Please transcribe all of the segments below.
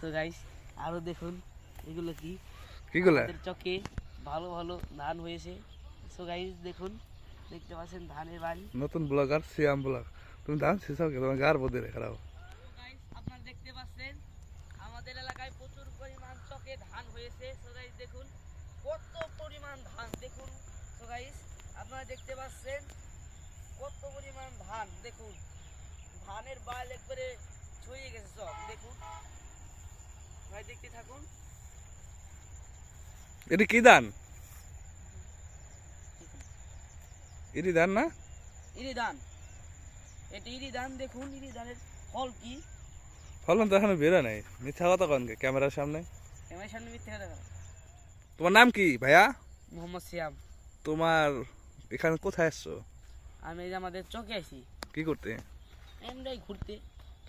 So guys আরো দেখুন এগুলো কি কিগুলা আমাদের চকে ভালো ভালো ধান হয়েছে। সো গাইস দেখুন, দেখতে পাচ্ছেন ধানের বাড়ি। নতুন ব্লগার সিয়াম ব্লগ। তুমি ধান শেষাও কে তোমার গার বদলে খারাপ। গাইস আপনারা দেখতে পাচ্ছেন আমাদের এলাকায় প্রচুর পরিমাণ চকে ধান হয়েছে। সো গাইস দেখুন কত পরিমাণ ধান দেখুন। সো গাইস আপনারা দেখতে পাচ্ছেন কত পরিমাণ ধান দেখুন, ধানের বাল একবারে ছড়িয়ে গেছে সব দেখুন ভাই, দেখতে থাকুন। এটা কি ধান? এটি ধান না? ইরি ধান, এটা ইরি ধান দেখুন। ইরি ধানের ফল কি? ফলন তো এখনো বেরো নাই, মিথ্যা কথা কন ক্যামেরার সামনে। আমার সামনে মিথ্যে কথা বলা। তোমার নাম কি ভাইয়া? মোহাম্মদ সিয়াম। তোমার এখানে কোথায় আসছো? আমি এই যে আমাদের চকে আছি কি করতে? এমনি ঘুরতে।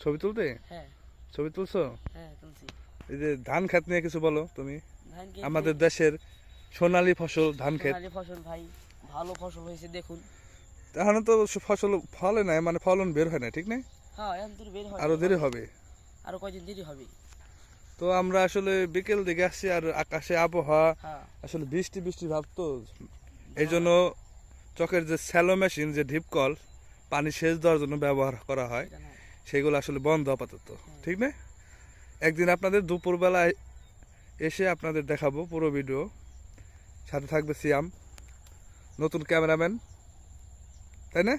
ছবি তুলতে? হ্যাঁ ছবি তুলছো? হ্যাঁ তুলছি। এই যে ধান ক্ষেত নিয়ে কিছু বলো তুমি। ধান কি আমাদের দেশের সোনালী ফসল ধান ক্ষেত। সোনালী ফসল ভাই, ভালো ফসল হয়েছে দেখুন। এখনো তো ফসল ফলে নাই, মানে ফলন বের হয় না, ঠিক না? হ্যাঁ এখন তো বের হয়, আরো দেরি হবে। আরো কয়দিন দেরি হবে। তো আমরা আসলে বিকেল দিকে আসছি, আর আকাশে আবহাওয়া হ্যাঁ আসলে বৃষ্টি বৃষ্টি ভাব তো, এই জন্য চকের যে স্যালো মেশিন, যে ঢিপ কল পানি সেচ দেওয়ার জন্য ব্যবহার করা হয়, এটা না। সেগুলো আসলে বন্ধ আপাতত, ঠিক না? একদিন আপনাদের দুপুরবেলায় এসে আপনাদের দেখাবো পুরো ভিডিও। সাথে থাকবে সিয়াম, নতুন ক্যামেরাম্যান, তাই না?